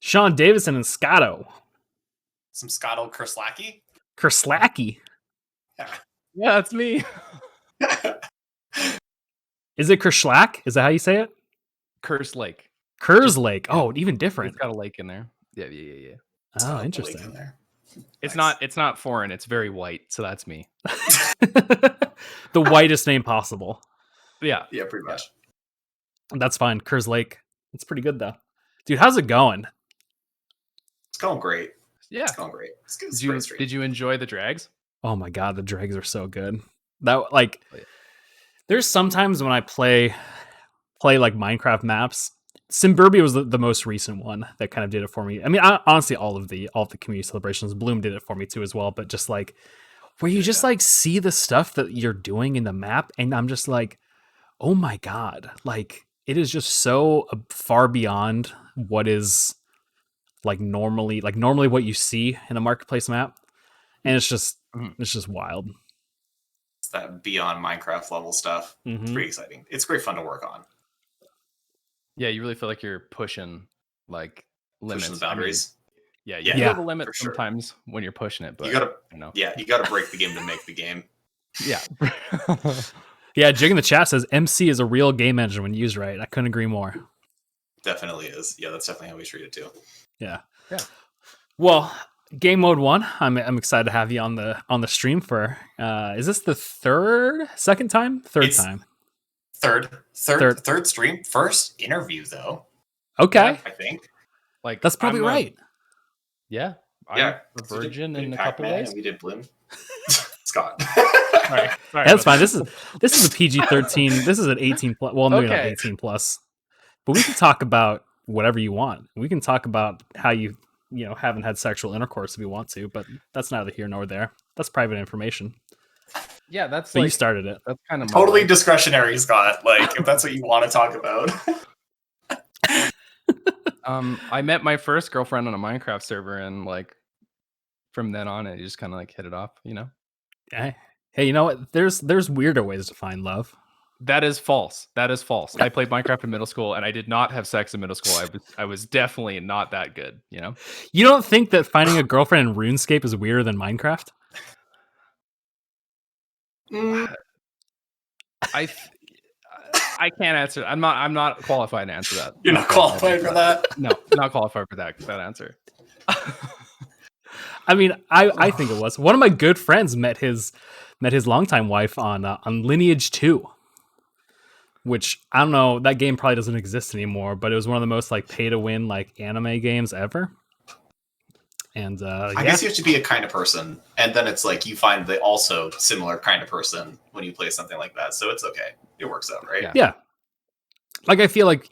Sean Davison and Scotto. Some Scotto Kerslacki. Kerslacki. Yeah, that's me. Is it Kerslack? Is that how you say it? Kerslake. Kerslake. Oh, even different. It's got a lake in there. Yeah. Oh, interesting. It's not foreign. It's very white. So that's me. The whitest name possible. Yeah. Yeah, pretty much. That's fine. Kerslake. It's pretty good though. Dude, how's it going? It's going great. Yeah. It's going great. Did you enjoy the drags? Oh my god, the dregs are so good. There's sometimes when I play like Minecraft maps. Simburbia was the most recent one that kind of did it for me. I mean, honestly, all of the community celebrations, Bloom did it for me too as well. But just like where you just like see the stuff that you're doing in the map, and I'm just like, oh my god, like it is just so far beyond what is normally what you see in a marketplace map, and it's just wild. It's that beyond Minecraft level stuff. It's pretty exciting. It's great fun to work on. Yeah, you really feel like you're pushing like limits, pushing the boundaries. I mean, you have a limit sometimes when you're pushing it, but you gotta break the game to make the game. Yeah. Yeah, Jig in the chat says MC is a real game engine when used right. I couldn't agree more. Definitely is. Yeah, that's definitely how we treat it too. Yeah. Well, Gamemode 1, I'm excited to have you on the stream for is this the second time? Third time. Third stream. First interview though. Okay. I think. Like that's probably right. Yeah. Yeah. I'm a virgin in a couple days. We did Bloom. Scott. Sorry. That's fine. This is a PG-13. This is an 18 plus. Well, maybe not 18 plus. But we can talk about whatever you want. We can talk about how you haven't had sexual intercourse if you want to, but that's neither here nor there. That's private information. Yeah, that's but you started it. That's kind of totally discretionary, Scott. Like if that's what you want to talk about. I met my first girlfriend on a Minecraft server, and like from then on, it just kind of like hit it off, Hey, you know what? There's weirder ways to find love. That is false. I played Minecraft in middle school, and I did not have sex in middle school. I was definitely not that good. You don't think that finding a girlfriend in RuneScape is weirder than Minecraft? I can't answer. I'm not qualified to answer that. You're not qualified for that? No, not qualified for that answer. I mean, I think it was. One of my good friends met his longtime wife on Lineage 2. Which I don't know, that game probably doesn't exist anymore, but it was one of the most like pay to win like anime games ever. And I guess you have to be a kind of person, and then it's like you find the also similar kind of person when you play something like that. So it's okay. It works out, right? Yeah. Like I feel like,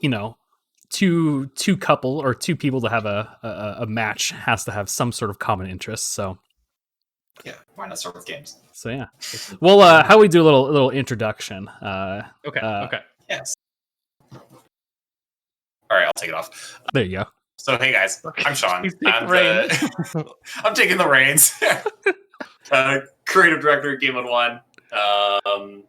two couple or two people to have a match has to have some sort of common interest. So yeah, why not start with games? So yeah. Well, how we do a little introduction? Okay. Yes. All right, I'll take it off. There you go. So hey guys, I'm Sean. I'm taking the reins. Creative director of Gamemode 1.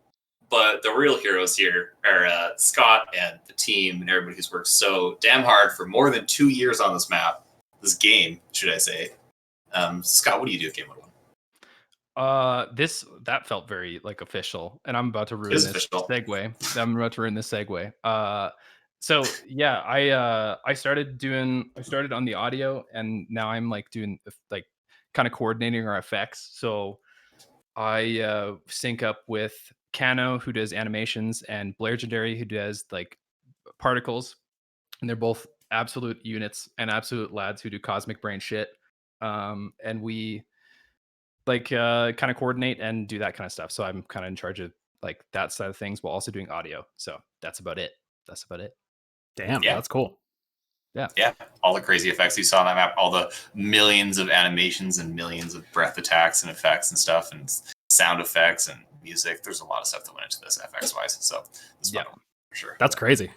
But the real heroes here are Scott and the team and everybody who's worked so damn hard for more than 2 years on this game, should I say. Scott, what do you do at Gamemode 1? That felt very like official, and I'm about to ruin this segue. I'm about to ruin this segue. So yeah, I started on the audio, and now I'm like doing like kind of coordinating our effects. So I sync up with Kano, who does animations, and Blairgendary, who does like particles, and they're both absolute units and absolute lads who do cosmic brain shit. And we like kind of coordinate and do that kind of stuff. So I'm kind of in charge of like that side of things while also doing audio. So that's about it. Damn, yeah. That's cool. Yeah. All the crazy effects you saw on that map, all the millions of animations and millions of breath attacks and effects and stuff, and sound effects and music. There's a lot of stuff that went into this FX wise. So it's fun, for sure. That's crazy.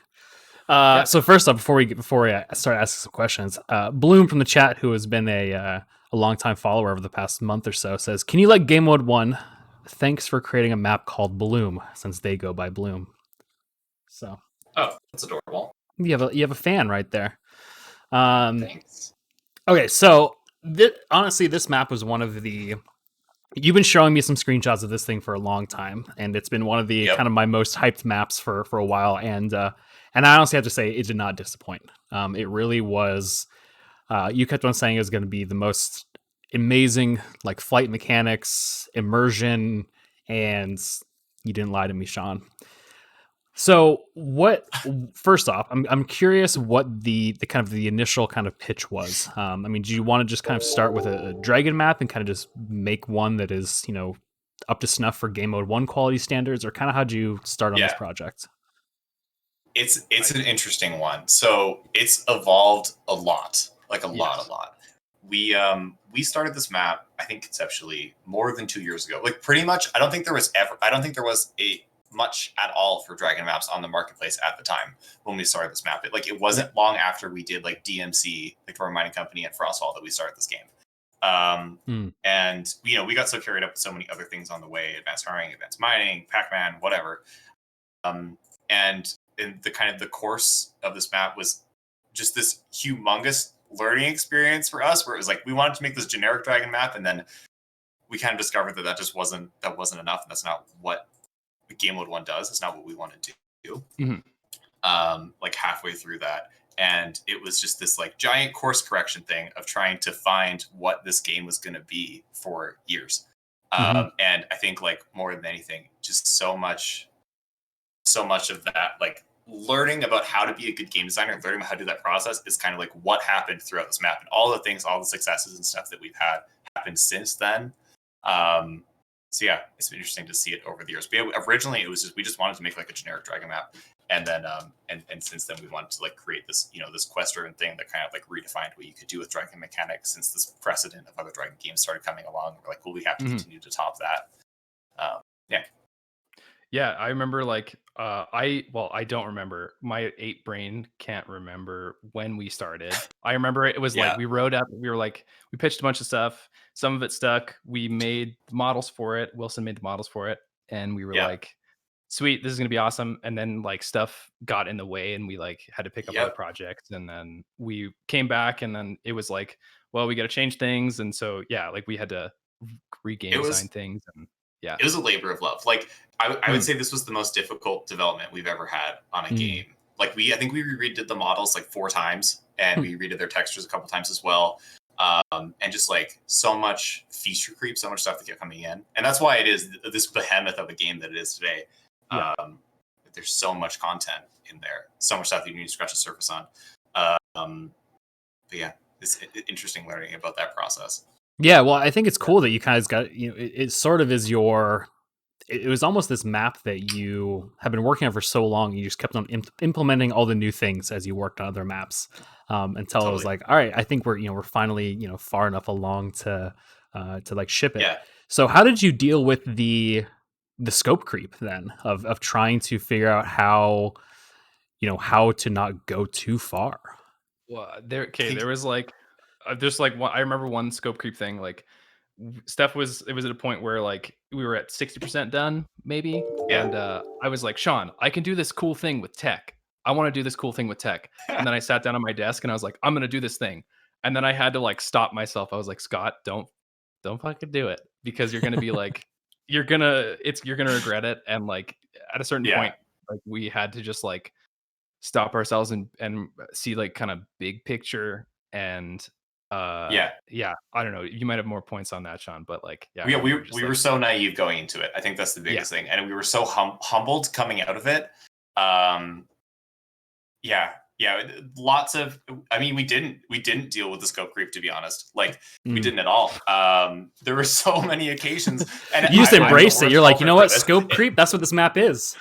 So first up, before I start asking some questions, Bloom from the chat, who has been a longtime follower over the past month or so, says, "Can you like Gamemode 1? Thanks for creating a map called Bloom, since they go by Bloom." So, oh, that's adorable. You have a fan right there. Thanks. Okay, so honestly, this map was one of the. You've been showing me some screenshots of this thing for a long time, and it's been one of the kind of my most hyped maps for a while. And I honestly have to say, it did not disappoint. It really was. You kept on saying it was going to be the most amazing, like flight mechanics, immersion, and you didn't lie to me, Sean. So what? First off, I'm curious what the kind of the initial kind of pitch was. I mean, do you want to just kind of start with a dragon map and kind of just make one that is up to snuff for Gamemode 1 quality standards, or kind of how'd you start on this project? It's an interesting one. So it's evolved a lot, like a lot. We started this map, I think conceptually more than 2 years ago. Like pretty much, I don't think there was a much at all for dragon maps on the marketplace at the time when we started this map. It wasn't long after we did like DMC, like Dorm Mining Company and Frostfall, that we started this game. And we got so carried up with so many other things on the way: advanced farming, advanced mining, Pac-Man, whatever. And in the kind of the course of this map was just this humongous learning experience for us, where it was like we wanted to make this generic dragon map, and then we kind of discovered that just wasn't enough, and that's not what the Gamemode 1 does. It's not what we wanted to do. Like halfway through that, and it was just this like giant course correction thing of trying to find what this game was going to be for years. And I think like more than anything, just so much of that, like learning about how to be a good game designer, learning about how to do that process is kind of like what happened throughout this map, and all the things, all the successes and stuff that we've had happened since then. So yeah, it's been interesting to see it over the years. But originally, it was we just wanted to make like a generic dragon map, and then and since then we wanted to like create this this quest-driven thing that kind of like redefined what you could do with dragon mechanics. Since this precedent of other dragon games started coming along, we're like, well, we have to continue to top that. Yeah, I remember like I don't remember. My 8 brain can't remember when we started. I remember it was like we wrote up, we pitched a bunch of stuff. Some of it stuck. We made models for it. Wilson made the models for it, and we were like, sweet, this is gonna be awesome. And then like stuff got in the way, and we like had to pick up other projects, and then we came back, and then it was like, well, we got to change things, and so like we had to re-game design things, and it was a labor of love. Like I would say this was the most difficult development we've ever had on a game. Like I think we redid the models like 4 times, and we redid their textures a couple times as well. And just like so much feature creep, so much stuff that kept coming in, and that's why it is this behemoth of a game that it is today. There's so much content in there, so much stuff that you need to scratch the surface on. But yeah, it's interesting learning about that process. Yeah, well, I think it's cool that you guys got, it sort of is it was almost this map that you have been working on for so long. You just kept on implementing all the new things as you worked on other maps, until it was like, all right, I think we're finally, far enough along to like ship it. Yeah. So how did you deal with the scope creep then of trying to figure out how to not go too far? Well, there was like there's like one, I remember one scope creep thing, like stuff was at a point where like we were at 60% done maybe, and I was like, Sean, I can do this cool thing with tech. I want to do this cool thing with tech. And then I sat down on my desk and I was like, I'm gonna do this thing. And then I had to like stop myself. I was like, Scott, don't fucking do it, because you're gonna be like you're gonna regret it. And like at a certain point, like we had to just like stop ourselves and see like kind of big picture. And I don't know, you might have more points on that, Sean, but like we were so naive going into it. I think that's the biggest thing, and we were so humbled coming out of it. Lots of, I mean, we didn't deal with the scope creep, to be honest. Like we didn't at all. There were so many occasions, and you just embraced it. You're like, you know what, scope creep, that's what this map is.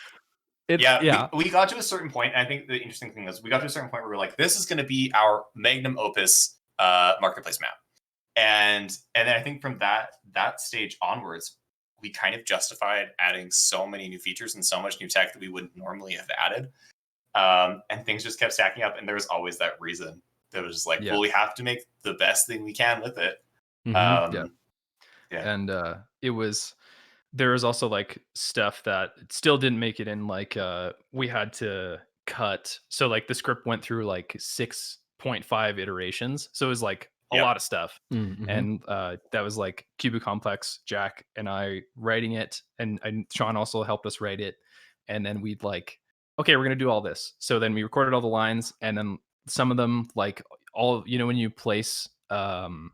We got to a certain point, and I think the interesting thing is we got to a certain point where we're like, this is going to be our magnum opus marketplace map, and then I think from that stage onwards, we kind of justified adding so many new features and so much new tech that we wouldn't normally have added, and things just kept stacking up, and there was always that reason that was just like, well, we have to make the best thing we can with it. And it was, there was also like stuff that still didn't make it in, like we had to cut, so like the script went through like 6 0.5 iterations. So it was like a Yep. lot of stuff. Mm-hmm. And that was like Cubic Complex, Jack and I writing it, and Sean also helped us write it. And then we'd like, okay, we're gonna do all this. So then we recorded all the lines, and then some of them, like all, you know, when you place the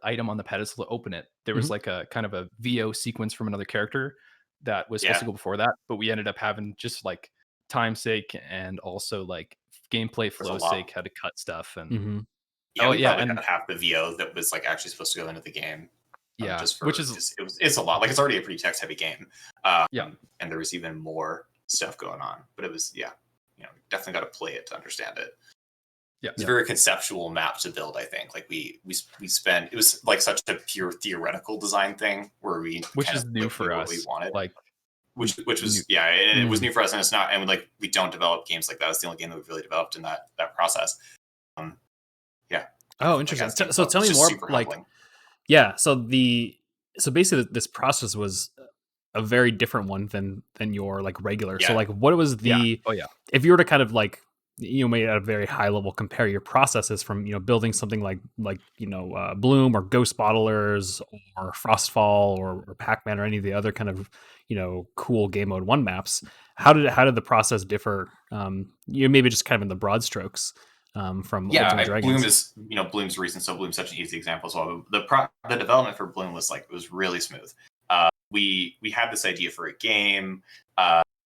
item on the pedestal to open it, there was like a kind of a VO sequence from another character that was supposed to go before that, but we ended up having, just like time's sake and also like gameplay flow's sake, had to cut stuff. And Yeah, we probably and got half the VO that was like actually supposed to go into the game. Yeah, just for which is it's a lot. Like, it's already a pretty text heavy game. Yeah. And there was even more stuff going on, but it was, you know, definitely got to play it to understand it. Yeah, it's a very conceptual map to build. I think like we spent, it was like such a pure theoretical design thing where which is new for us. We wanted, like which was new. And it was new for us, and it's not, and like we don't develop games like that. It's the only game that we've really developed in that process. Oh, interesting. Like, so tell me more, like, humbling. so basically this process was a very different one than your like regular. Yeah. So like, what was the if you were to kind of like, you know, maybe at a very high level compare your processes from, you know, building something like you know, Bloom or Ghost Bottlers or Frostfall or Pac-Man or any of the other kind of, you know, cool Game Mode 1 maps, how did the process differ, you know, maybe just kind of in the broad strokes, from Ultimate Dragons? Bloom is, you know, Bloom's recent, so Bloom's such an easy example as well. The development for Bloom was like, it was really smooth. We had this idea for a game.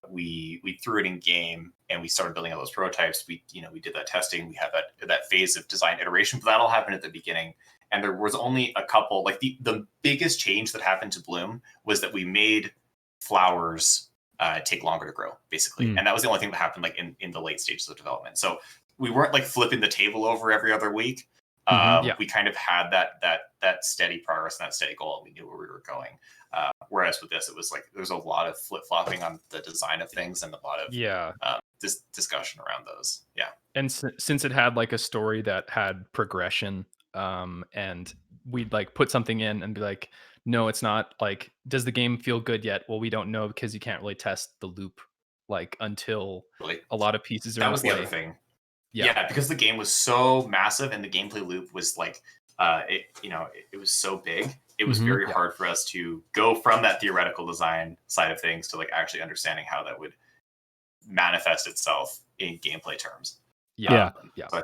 We threw it in game and we started building all those prototypes. We did that testing. We had that phase of design iteration, but that all happened at the beginning. And there was only a couple, like the biggest change that happened to Bloom was that we made flowers take longer to grow, basically. And that was the only thing that happened like in the late stages of development. So we weren't like flipping the table over every other week. We kind of had that steady progress and that steady goal, and we knew where we were going. Whereas with this, it was like there's a lot of flip-flopping on the design of things and a lot of this discussion around those. And since it had like a story that had progression, and we'd like put something in and be like, no, it's not, like, does the game feel good yet? Well, we don't know, because you can't really test the loop like until a lot of pieces are that in was play. The other thing. Yeah, because the game was so massive and the gameplay loop was like, it was so big. It was very hard for us to go from that theoretical design side of things to like actually understanding how that would manifest itself in gameplay terms. So I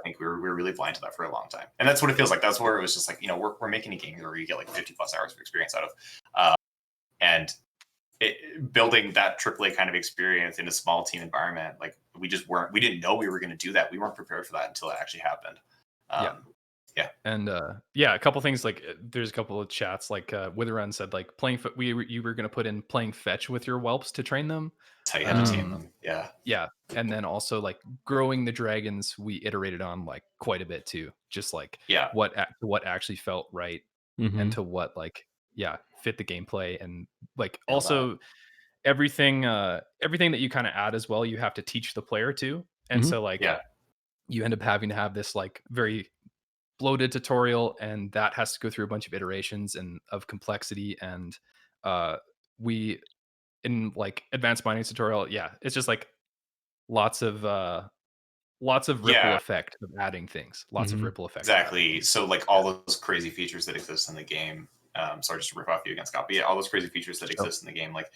think we were really blind to that for a long time, and that's what it feels like. That's where it was just like, you know, we're making a game where you get like 50+ hours of experience out of, and building that AAA kind of experience in a small team environment, like we didn't know we were going to do that. We weren't prepared for that until it actually happened. And a couple things, like there's a couple of chats, like Witherun said, like you were going to put in playing fetch with your whelps to train them. That's how you have to tame them. And then also like growing the dragons, we iterated on like quite a bit too, just like what actually felt right, and to what like fit the gameplay, and like also everything that you kind of add as well, you have to teach the player too. And so like you end up having to have this like very bloated tutorial, and that has to go through a bunch of iterations and of complexity. And we, in like advanced mining tutorial, it's just like lots of ripple effect of adding things, lots of ripple effect. Exactly. So like all those crazy features that exist in the game, sorry, just to rip off you against Scott, but all those crazy features that exist in the game, like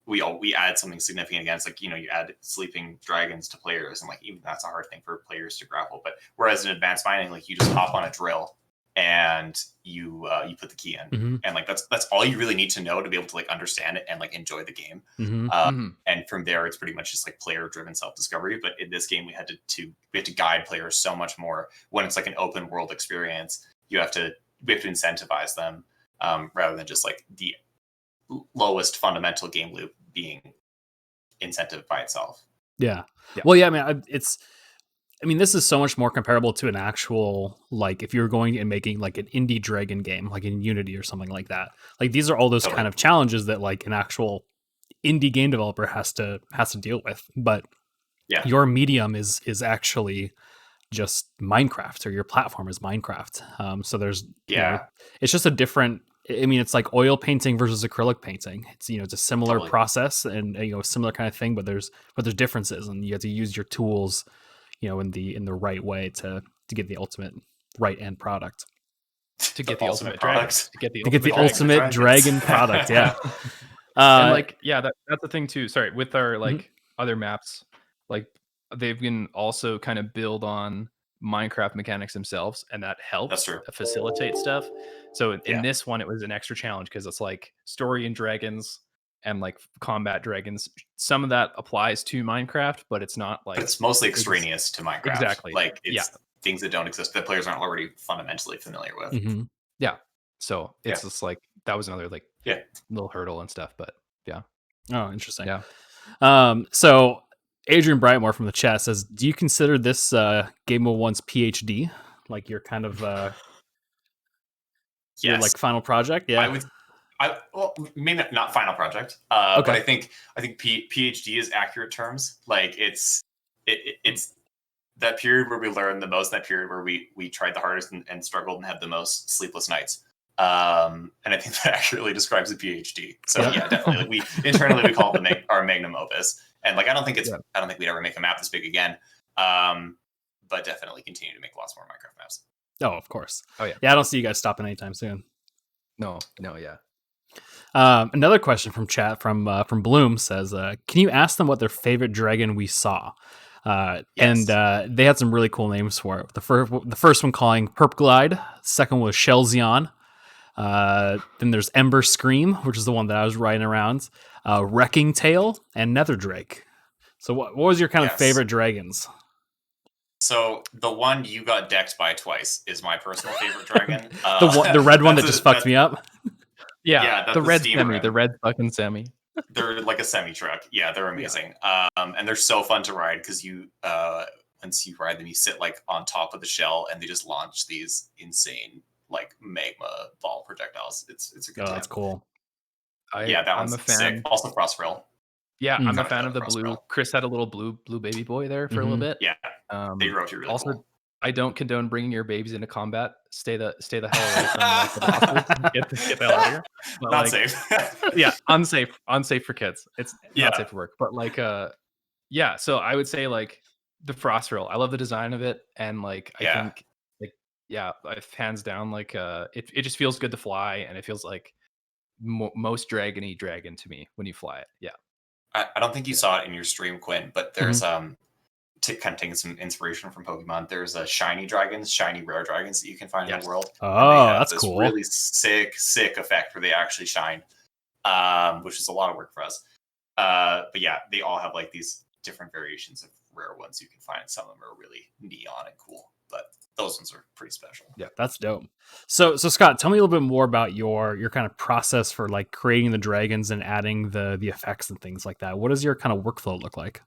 we add something significant against, like, you know, you add sleeping dragons to players, and like even that's a hard thing for players to grapple. But whereas in advanced mining, like you just hop on a drill and you put the key in, and like that's all you really need to know to be able to like understand it and like enjoy the game. And from there, it's pretty much just like player driven self-discovery. But in this game, we had to guide players so much more. When it's like an open world experience, we have to incentivize them, rather than just like the lowest fundamental game loop being incentive by itself. Well, I mean, this is so much more comparable to an actual, like, if you were going and making like an indie dragon game, like in Unity or something like that. Like, these are all those kind of challenges that like an actual indie game developer has to deal with. But your medium is actually just Minecraft, or your platform is Minecraft. So there's you know, it's just a different. I mean, it's like oil painting versus acrylic painting. It's, you know, it's a similar process and, you know, similar kind of thing, but there's differences, and you have to use your tools, in the right way to get the ultimate right end product. To get the ultimate product. To get the ultimate dragon product. Yeah. And like, yeah, that's the thing too. Sorry, with our like other maps, like they've been also kind of build on Minecraft mechanics themselves, and that helps facilitate stuff. So in this one, it was an extra challenge because it's like story and dragons and like combat dragons. Some of that applies to Minecraft, but it's not like. But it's mostly extraneous to Minecraft. Exactly. Like it's things that don't exist that players aren't already fundamentally familiar with. Mm-hmm. Yeah. So it's just like that was another like little hurdle and stuff, but yeah. Oh, interesting. Yeah. So Adrian Brightmore from the chat says, "Do you consider this Gamemode 1's PhD, like your kind of your like final project?" Yeah, well, maybe not final project, but I think PhD is accurate terms. Like it's that period where we learned the most, that period where we tried the hardest and struggled and had the most sleepless nights. And I think that accurately describes the PhD. So yeah, definitely. Like, we internally call it our magnum opus. And like I don't think we'd ever make a map this big again. But definitely continue to make lots more Minecraft maps. Oh, of course. Oh yeah. Yeah, I don't see you guys stopping anytime soon. No, yeah. Another question from chat from Bloom says, "Can you ask them what their favorite dragon we saw?" And they had some really cool names for it. The first one calling Perp Glide. Second was Shelzion. Then there's Ember Scream, which is the one that I was writing around. Wrecking Tail and Nether Drake. So what was your kind of favorite dragons? So the one you got decked by twice is my personal favorite dragon. The red one that just fucked me up. Yeah, the red semi, the red fucking semi. They're like a semi truck. Yeah, they're amazing. And they're so fun to ride because you once you ride them, you sit like on top of the shell and they just launch these insane like magma ball projectiles. It's a good time. That's cool. That one's a fan. Sick. Also Frostfrill. Yeah, I'm a fan of the blue. Chris had a little blue baby boy there for a little bit. Yeah, they wrote you really also, cool. I don't condone bringing your babibies into combat. Stay the hell away from like, the bosses. Get the hell out of here. But, not like, safe. Yeah, unsafe for kids. It's not safe for work. But like, so I would say like the Frostfrill. I love the design of it, and like I think like hands down like it just feels good to fly, and it feels like most dragony dragon to me when you fly it. Yeah. I don't think you saw it in your stream, Quinn, but there's kind of taking some inspiration from Pokemon. There's shiny rare dragons that you can find in the world. Oh, that's cool. Really sick effect where they actually shine, which is a lot of work for us. But yeah, they all have like these different variations of rare ones you can find. Some of them are really neon and cool, but those ones are pretty special. Yeah, that's dope. So Scott, tell me a little bit more about your kind of process for like creating the dragons and adding the effects and things like that. What does your kind of workflow look like?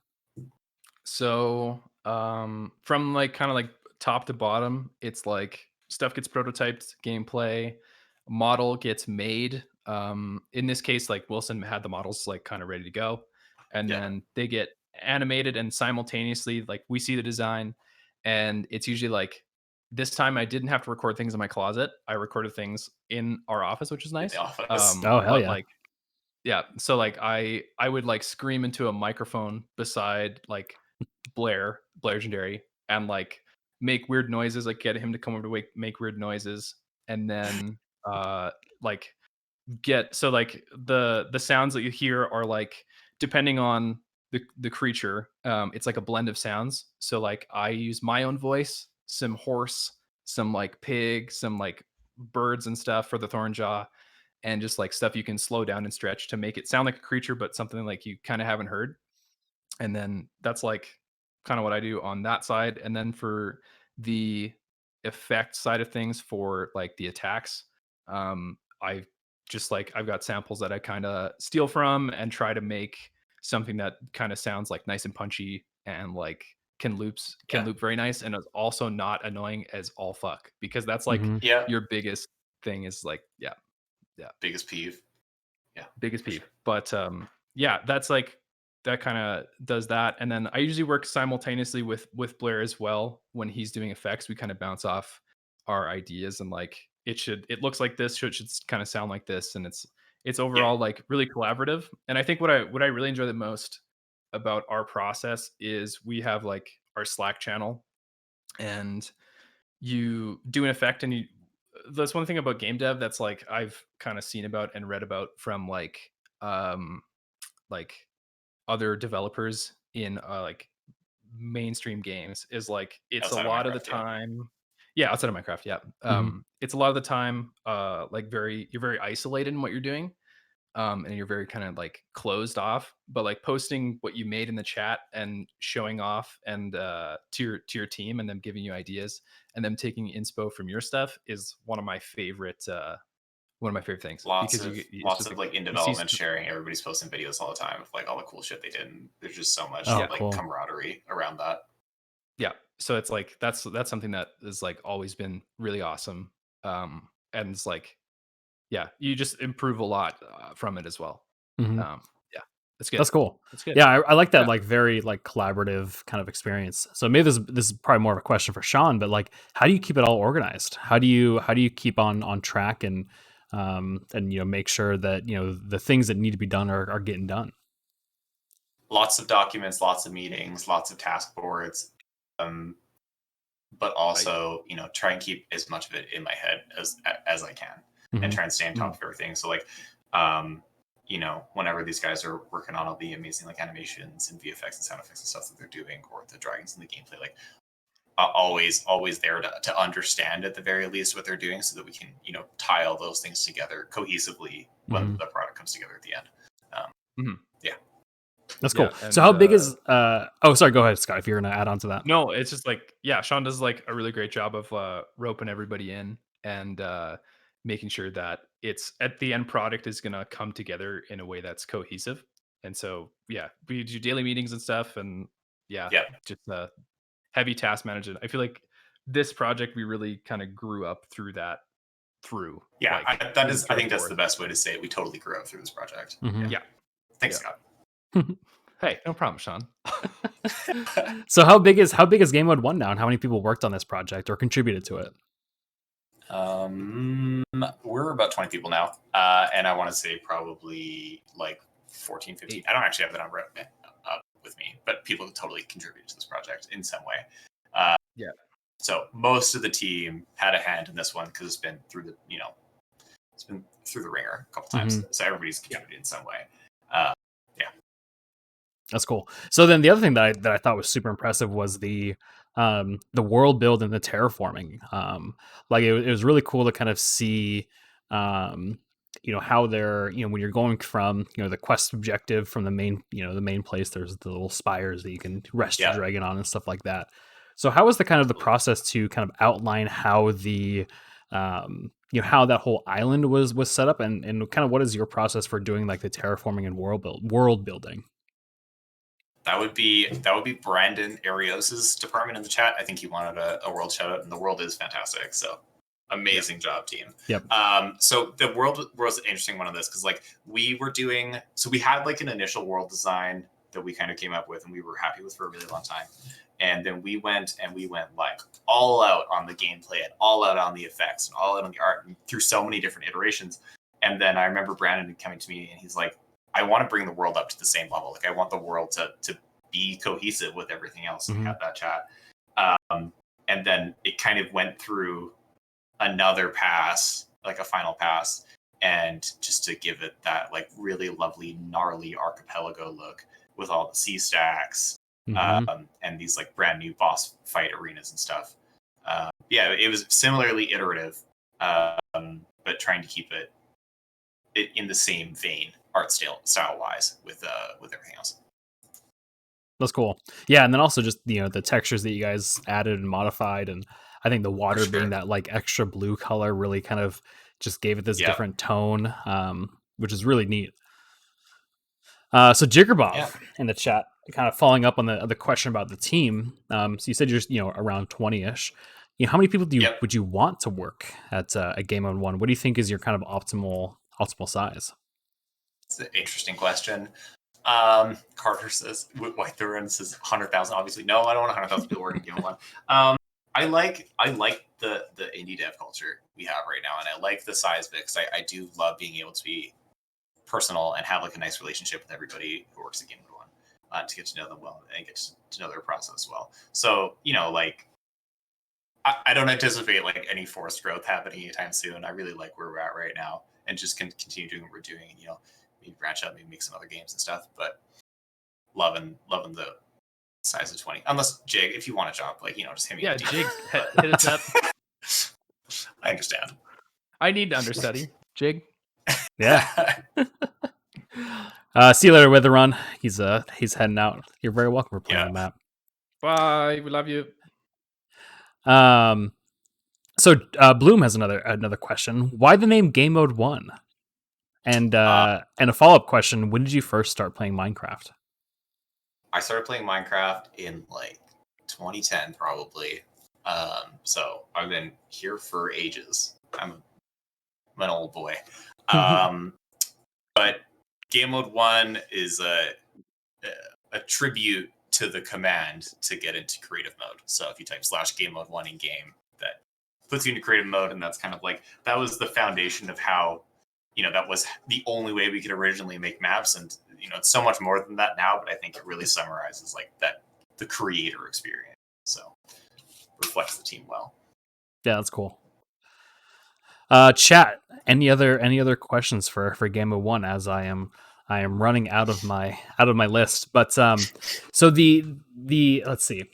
So from like kind of like top to bottom, it's like stuff gets prototyped, gameplay, model gets made. In this case, like Wilson had the models like kind of ready to go, and then they get animated, and simultaneously like we see the design, and it's usually like this time I didn't have to record things in my closet. I recorded things in our office, which is nice. Oh hell yeah! Like, yeah, so like I would like scream into a microphone beside like Blair Legendary and like make weird noises, like get him to come over to make weird noises, and then like get so like the sounds that you hear are like depending on the creature, it's like a blend of sounds. So like I use my own voice, some horse, some like pig, some like birds and stuff for the thorn jaw, and just like stuff you can slow down and stretch to make it sound like a creature but something like you kind of haven't heard. And then that's like kind of what I do on that side. And then for the effect side of things, for like the attacks, I just like I've got samples that I kind of steal from and try to make something that kind of sounds like nice and punchy and like can loop very nice, and is also not annoying as all fuck, because that's like your biggest thing is like biggest peeve. Biggest peeve. Sure. But that's like that kind of does that. And then I usually work simultaneously with Blair as well. When he's doing effects, we kind of bounce off our ideas, and like it looks like this, should kind of sound like this, and it's overall like really collaborative. And I think what I really enjoy the most about our process is we have like our Slack channel, and you do an effect, and you that's one thing about game dev that's like I've kind of seen about and read about from like other developers in like mainstream games is like it's a Outside of lot of the Minecraft, yeah. time. Yeah, outside of Minecraft, yeah. Mhm. It's a lot of the time like you're very isolated in what you're doing, and you're very kind of like closed off. But like posting what you made in the chat and showing off and to your team and them giving you ideas and them taking inspo from your stuff is one of my favorite things because it's Lots just of like like in you see development sharing. Everybody's posting videos all the time of like all the cool shit they did. And there's just so much Oh, yeah like cool. camaraderie around that. yeah, so it's like that's something that has like always been really awesome, and it's like yeah, you just improve a lot from it as well. Mhm. Yeah, it's good. That's cool. It's good. Yeah, I like that Yeah. like very like collaborative kind of experience. So maybe this is probably more of a question for Sean, but like how do you keep it all organized? How do you keep on track and make sure that the things that need to be done are getting done? Lots of documents, lots of meetings, lots of task boards. Um, but I also, try and keep as much of it in my head as I can, and Hmm. try and stay on top of everything. So like, um, whenever these guys are working on all the amazing like animations and VFX and sound effects and stuff that they're doing, or the dragons in the gameplay, like always there to understand at the very least what they're doing, so that we can tie all those things together cohesively when Hmm. the product comes together at the end. Um, mhm. yeah, That's Yeah, cool. So and how big is oh, sorry, go ahead, Scott, if you're gonna add on to that. no, it's just like yeah, Sean does like a really great job of roping everybody in and making sure that it's at the end product is gonna come together in a way that's cohesive. And so yeah, we do daily meetings and stuff, and yeah, yeah, just heavy task management. I feel like this project we really kind of grew up through that through yeah. like I through and think that's forth. the best way to say it. We totally grew up through this project. Hmm. Yeah, Yeah, thanks, yeah. Scott. Hey, no problem, Sean. So how big is Game Mode 1 now, and how many people worked on this project or contributed to it? We're about 20 people now, and I want to say probably like 14, 15. I don't actually have the number up with me, but people totally contributed to this project in some way. Yeah. So most of the team had a hand in this one because it's been through the ringer a couple Hmm. times. So everybody's contributed in some way. Uh, yeah, That's cool. So then the other thing that I thought was super impressive was the world build and the terraforming. Like it was really cool to kind of see how they're when you're going from the quest objective from the main place. There's the little spires that you can rest your yeah. dragon on and stuff like that. So how was the kind of the process to kind of outline how how that whole island was set up, and kind of what is your process for doing like the terraforming and world building? That would be Brandon Arios's department in the chat. I think he wanted a world shout out, and the world is fantastic. So amazing job, team. Yep. So the world was an interesting one on this because like we had like an initial world design that we kind of came up with and we were happy with for a really long time. And then we went like all out on the gameplay and all out on the effects and all out on the art and through so many different iterations. And then I remember Brandon coming to me and he's like, I want to bring the world up to the same level. Like I want the world to be cohesive with everything else. And we had that chat. And then it kind of went through another pass, like a final pass, and just to give it that like really lovely, gnarly archipelago look with all the sea stacks, and these like brand new boss fight arenas and stuff. Yeah, it was similarly iterative, but trying to keep it in the same vein, art style wise, with everything else. That's cool. Yeah, and then also just the textures that you guys added and modified, and I think the water being that like extra blue color really kind of just gave it this different tone, which is really neat. So Jiggerbov in the chat, kind of following up on the question about the team. So you said you're around 20-ish. How many people would you want to work at a Game Mode 1? What do you think is your kind of optimal size? It's an interesting question. Carter says, White Thurin says 100,000. Obviously, no, I don't want 100,000 people working Game 1. I like the indie dev culture we have right now, and I like the size of it because I do love being able to be personal and have like a nice relationship with everybody who works at Game 1. to get to know them well and get to know their process well. So, like, I don't anticipate like any forced growth happening anytime soon. I really like where we're at right now and just continue doing what we're doing. Maybe branch out, maybe make some other games and stuff. But loving the size of 20. Unless Jig, if you want a job, like, just hit me. Yeah, Jig, hit us up. I understand. I need to understudy. Jig. Yeah. See you later, Witherun. He's heading out. You're very welcome for playing the map. Bye. We love you. So Bloom has another question. Why the name Gamemode 1? And a follow-up question, when did you first start playing Minecraft? I started playing Minecraft in like 2010 probably. So I've been here for ages. I'm an old boy. But Gamemode 1 is a tribute to the command to get into creative mode. So if you type /Gamemode1 in game, that puts you into creative mode, and that's kind of like, that was the foundation of how, that was the only way we could originally make maps. And, it's so much more than that now, but I think it really summarizes like that, the creator experience. So reflects the team well. Yeah, that's cool. Chat, any other questions for Gamemode 1 as I am running out of my list. But so the let's see.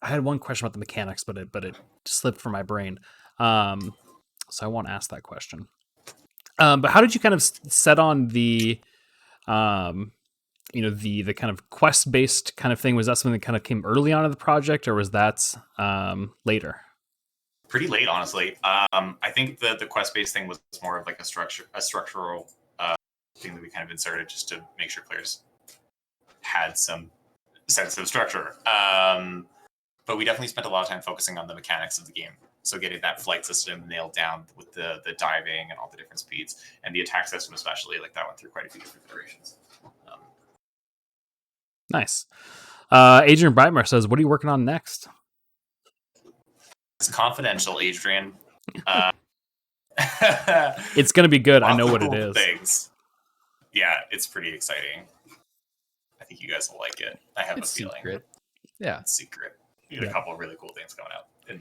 I had one question about the mechanics, but it slipped from my brain. So I won't ask that question. But how did you kind of set on the the kind of quest based kind of thing? Was that something that kind of came early on in the project, or was that later? Pretty late, honestly. I think the quest based thing was more of like a structural thing that we kind of inserted just to make sure players had some sense of structure. But we definitely spent a lot of time focusing on the mechanics of the game. So getting that flight system nailed down with the diving and all the different speeds, and the attack system especially, like that went through quite a few different iterations. Nice. Adrian Breitmer says, what are you working on next? It's confidential, Adrian. It's going to be good. I know what it is. Things. Yeah, it's pretty exciting. I think you guys will like it. I have a feeling. Secret. Yeah, it's secret. We got a couple of really cool things coming out in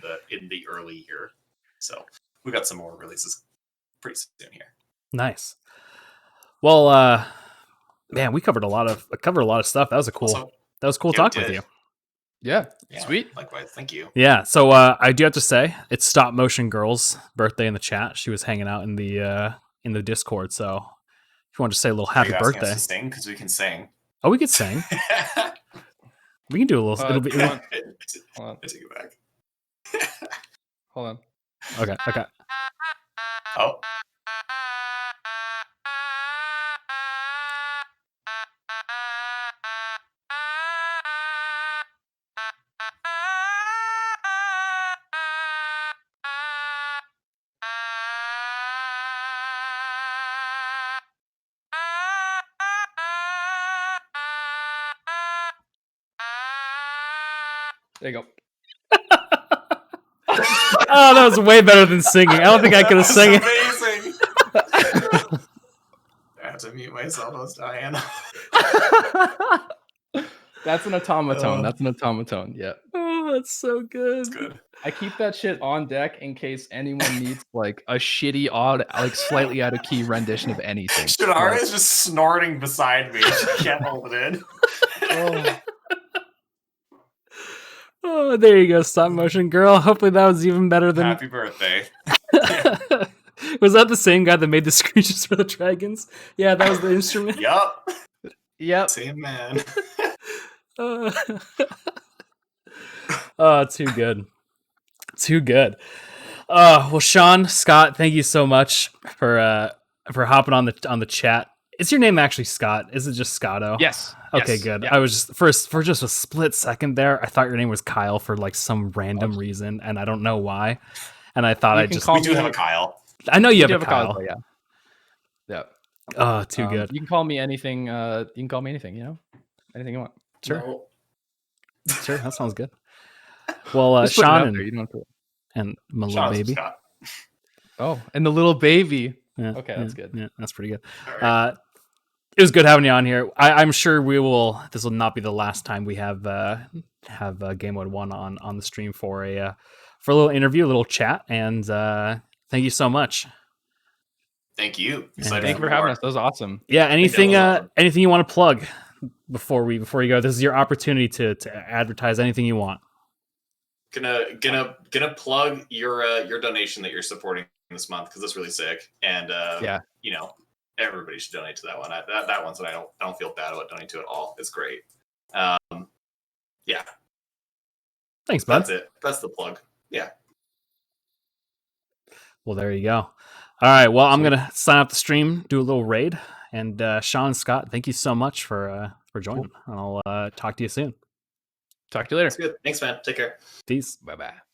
the early year, so we got some more releases pretty soon here. Nice. Well, man, we covered a lot of stuff. That was cool talking with you. Yeah, sweet. Likewise, thank you. Yeah, so I do have to say it's Stop Motion Girl's birthday in the chat. She was hanging out in the Discord, so if you want to say a little happy birthday, us to sing, because we can sing. Oh, we could sing. We can do a little. Hold on. I take it back. Hold on. Okay. Oh. There you go. Oh, that was way better than singing. I don't think I could have sang it. Amazing. I have to mute myself. I was dying. That's an automaton. Yeah. Oh, that's so good. That's good. I keep that shit on deck in case anyone needs like a shitty, odd, like slightly out of key rendition of anything. Shadara is just snorting beside me. She can't hold it in. Oh, there you go, Stop Motion Girl. Hopefully that was even better than... Happy birthday. Was that the same guy that made the screeches for the dragons? Yeah, that was the instrument. Yep. Same man. Oh, too good. Well, Sean, Scott, thank you so much for hopping on the chat. Is your name actually Scott? Is it just Scotto? Yes. Okay, yes. good. Yeah. I was just for just a split second there, I thought your name was Kyle for like some random reason, and I don't know why. And I thought we do have a Kyle. I know you have a Kyle. Yeah. Oh, too good. You can call me anything. You can call me anything. Anything you want. Sure. No. Sure, that sounds good. Well, Sean and my little baby. Scott. Oh, and the little baby. Yeah, okay, that's good. Yeah, that's pretty good. Right. was good having you on here. I'm sure this will not be the last time we have Gamemode 1 on the stream for a little interview, a little chat, and thank you so much. Thank you. Thank you for having us. That was awesome. Yeah. Anything you want to plug before you go? This is your opportunity to advertise anything you want. Gonna plug your donation that you're supporting this month because it's really sick, and everybody should donate to that one. That one's that I don't feel bad about donating to at all. It's great. Yeah. Thanks, bud. That's it. That's the plug. Yeah. Well, there you go. All right. Well, I'm gonna sign up the stream, do a little raid, and Sean, Scott, thank you so much for joining. Cool. I'll talk to you soon. Talk to you later. That's good. Thanks, man. Take care. Peace. Bye-bye.